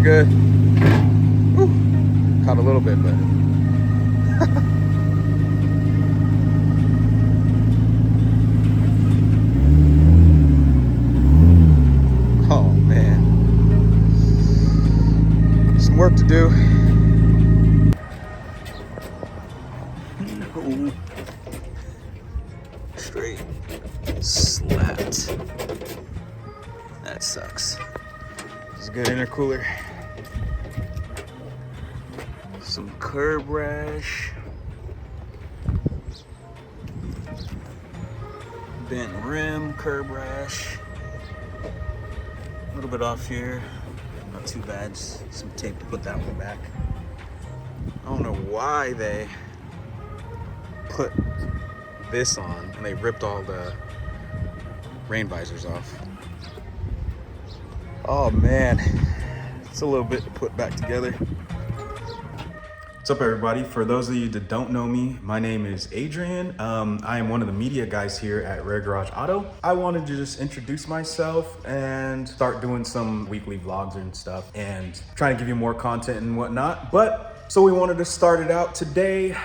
good. Whew. Caught a little bit, but oh man, some work to do. No. Straight slapped. That sucks. It's a good intercooler. Some curb rash. Bent rim, curb rash. A little bit off here. Not too bad. Just some tape to put that one back. I don't know why they put this on and they ripped all the rain visors off. Oh man, it's a little bit to put back together. What's up everybody? For those of you that don't know me, my name is Adrian. I am one of the media guys here at Rare Garage Auto. I wanted to just introduce myself and start doing some weekly vlogs and stuff and trying to give you more content and whatnot. So we wanted to start it out today.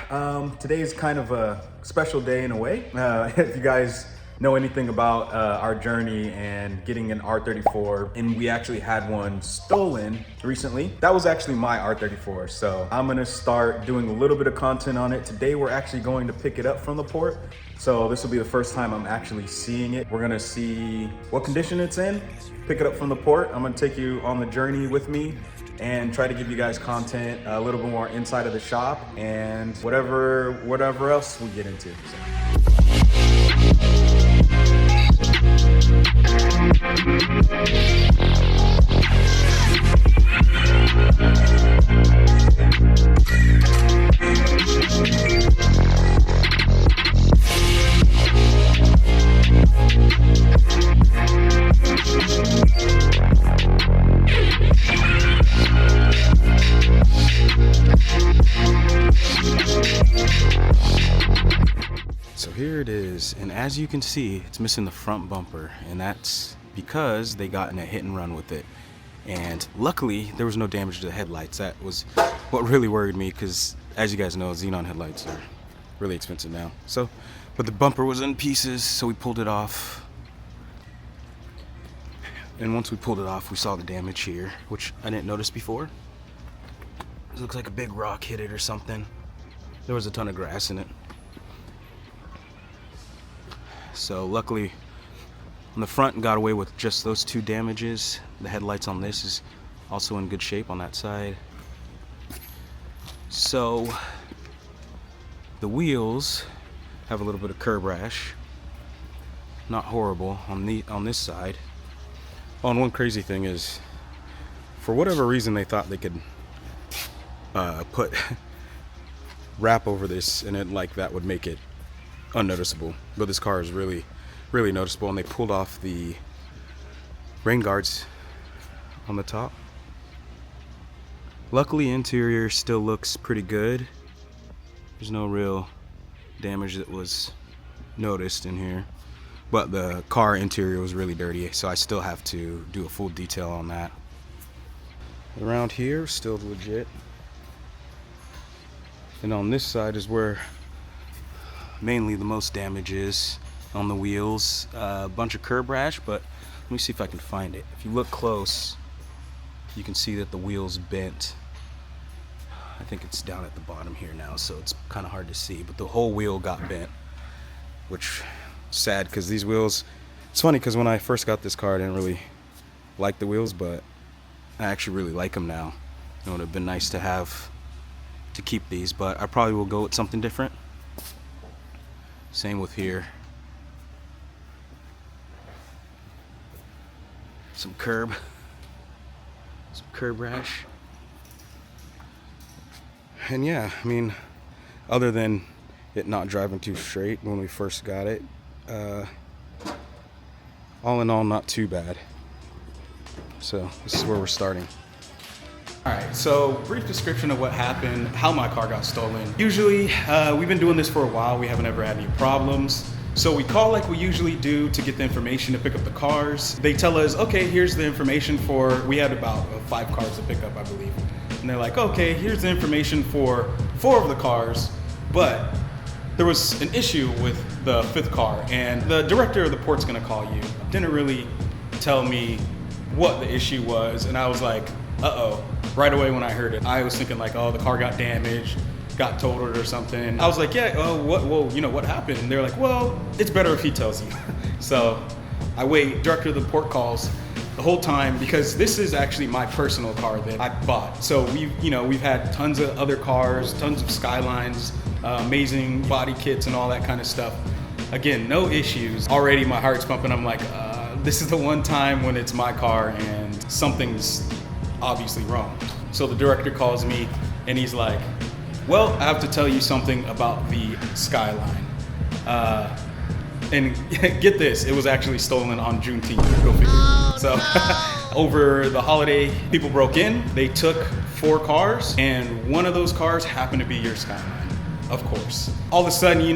Today is kind of a special day in a way. If you guys know anything about our journey and getting an R34, and we actually had one stolen recently. That was actually my R34, so I'm gonna start doing a little bit of content on it. Today we're actually going to pick it up from the port, so this will be the first time I'm actually seeing it. We're gonna see what condition it's in, pick it up from the port. I'm gonna take you on the journey with me and try to give you guys content, a little bit more inside of the shop and whatever else we get into. So here it is, and as you can see, it's missing the front bumper, and that's because they got in a hit and run with it. And luckily, there was no damage to the headlights. That was what really worried me, because as you guys know, xenon headlights are really expensive now. But the bumper was in pieces, so we pulled it off. And once we pulled it off, we saw the damage here, which I didn't notice before. It looks like a big rock hit it or something. There was a ton of grass in it. So luckily on the front got away with just those two damages. The headlights on this is also in good shape on that side. So the wheels have a little bit of curb rash. Not horrible on this side. Oh, and one crazy thing is, for whatever reason they thought they could put wrap over this and it like that would make it unnoticeable, but this car is really noticeable, and they pulled off the rain guards on the top. Luckily interior still looks pretty good. There's no real damage that was noticed in here, but the car interior was really dirty, so I still have to do a full detail on that. Around here still legit, and on this side is where mainly the most damage is, on the wheels. A bunch of curb rash, but let me see if I can find it. If you look close, you can see that the wheel's bent. I think it's down at the bottom here now, so it's kind of hard to see, but the whole wheel got bent, which is sad because these wheels, it's funny because when I first got this car I didn't really like the wheels, but I actually really like them now. It would have been nice to keep these, but I probably will go with something different. Same with here. Some curb rash. And yeah, I mean, other than it not driving too straight when we first got it, all in all, not too bad. So this is where we're starting. Alright, so brief description of what happened, how my car got stolen. Usually, we've been doing this for a while, we haven't ever had any problems. So we call like we usually do to get the information to pick up the cars. They tell us, okay, here's the information we had about 5 cars to pick up, I believe. And they're like, okay, here's the information for 4 of the cars, but there was an issue with the 5th car, and the director of the port's gonna call you. Didn't really tell me what the issue was, and I was like, uh-oh. Right away when I heard it, I was thinking like, oh, the car got damaged, got totaled or something. I was like, yeah, what happened? And they're like, well, it's better if he tells you. So I wait, director of the port calls the whole time, because this is actually my personal car that I bought. So we've had tons of other cars, tons of Skylines, amazing body kits and all that kind of stuff. Again, no issues. Already my heart's pumping. I'm like, this is the one time when it's my car and something's obviously wrong. So the director calls me and he's like, well, I have to tell you something about the Skyline. And get this, it was actually stolen on Juneteenth, go figure. Oh, so no. Over the holiday, people broke in, they took 4 cars, and one of those cars happened to be your Skyline, of course. All of a sudden,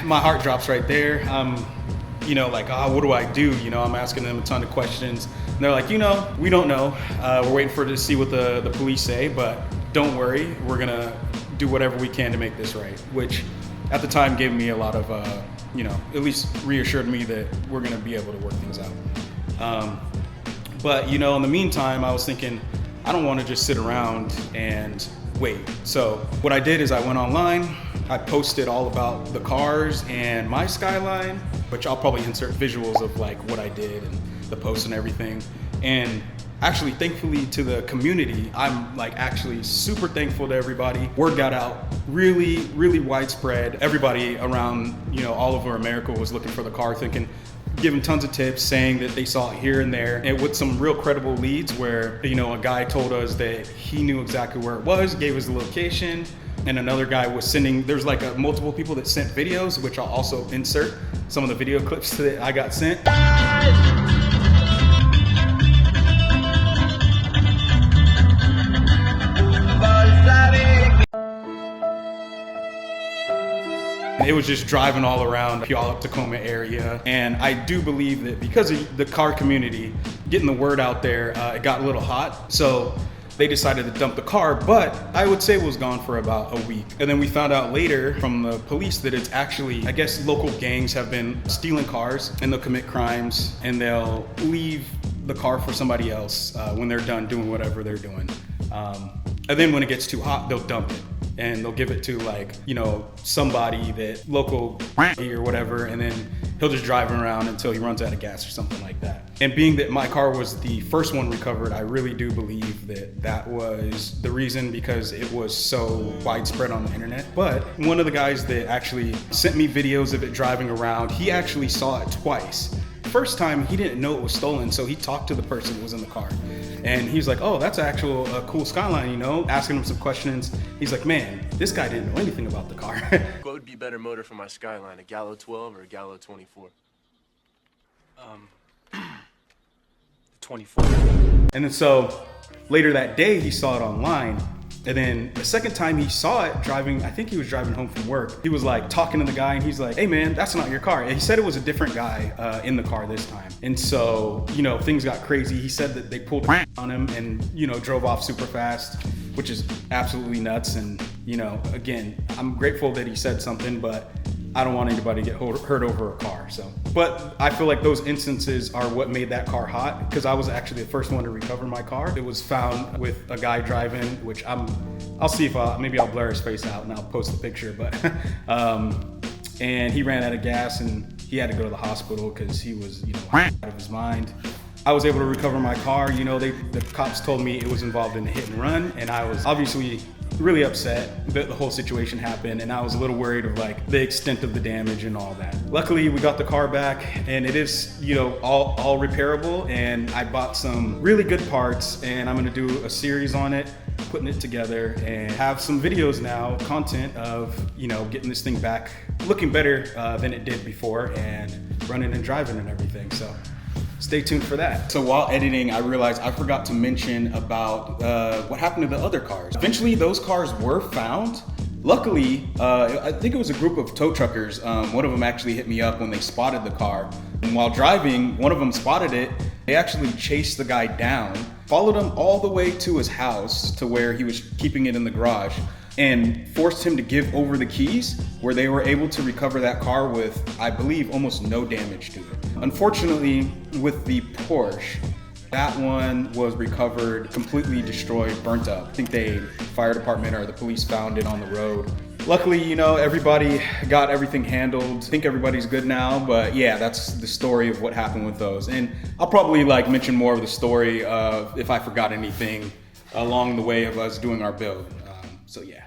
my heart drops right there. Like, what do I do? I'm asking them a ton of questions. And they're like, we don't know. We're waiting to see what the police say, but don't worry, we're gonna do whatever we can to make this right. Which at the time gave me a lot of, at least reassured me that we're gonna be able to work things out. But in the meantime, I was thinking, I don't wanna just sit around and wait. So what I did is I went online, I posted all about the cars and my Skyline, which I'll probably insert visuals of like what I did and the post and everything. And actually, thankfully to the community, I'm like actually super thankful to everybody. Word got out really, really widespread. Everybody around, all over America was looking for the car, giving tons of tips, saying that they saw it here and there, and with some real credible leads where, a guy told us that he knew exactly where it was, gave us the location, and another guy was sending, there's like multiple people that sent videos, which I'll also insert some of the video clips that I got sent. It was just driving all around Puyallup, Tacoma area. And I do believe that because of the car community, getting the word out there, it got a little hot. So they decided to dump the car, but I would say it was gone for about a week. And then we found out later from the police that it's actually, I guess local gangs have been stealing cars and they'll commit crimes and they'll leave the car for somebody else when they're done doing whatever they're doing. And then when it gets too hot, they'll dump it. And they'll give it to like, somebody that local or whatever, and then he'll just drive around until he runs out of gas or something like that. And being that my car was the first one recovered, I really do believe that was the reason, because it was so widespread on the internet. But one of the guys that actually sent me videos of it driving around, he actually saw it twice. First time, he didn't know it was stolen, so he talked to the person who was in the car. And he's like, oh, that's a cool Skyline, asking him some questions. He's like, man, this guy didn't know anything about the car. What would be better motor for my Skyline, a Gallo 12 or a Gallo 24? 24. And then so later that day, he saw it online. And then the second time he saw it driving, I think he was driving home from work. He was like talking to the guy and he's like, hey man, that's not your car. And he said it was a different guy in the car this time. And so, things got crazy. He said that they pulled on him and, drove off super fast, which is absolutely nuts. And, again, I'm grateful that he said something, but I don't want anybody to get hurt over a car. But I feel like those instances are what made that car hot, because I was actually the first one to recover my car. It was found with a guy driving, which I'll see if maybe I'll blur his face out and I'll post the picture. But and he ran out of gas and he had to go to the hospital because he was out of his mind. I was able to recover my car. The cops told me it was involved in a hit and run, and I was obviously really upset that the whole situation happened, and I was a little worried of like the extent of the damage and all that. Luckily, we got the car back, and it is all repairable, and I bought some really good parts, and I'm gonna do a series on it, putting it together, and have some videos now, content of getting this thing back looking better than it did before, and running and driving and everything. So stay tuned for that. So while editing, I realized I forgot to mention about what happened to the other cars. Eventually those cars were found, Luckily, I think it was a group of tow truckers. One of them actually hit me up when they spotted the car. And while driving, one of them spotted it. They actually chased the guy down, followed him all the way to his house to where he was keeping it in the garage, and forced him to give over the keys, where they were able to recover that car with, I believe, almost no damage to it. Unfortunately, with the Porsche, that one was recovered, completely destroyed, burnt up. I think the fire department or the police found it on the road. Luckily, you know, everybody got everything handled. I think everybody's good now, but yeah, that's the story of what happened with those. And I'll probably mention more of the story if I forgot anything along the way of us doing our build. So yeah.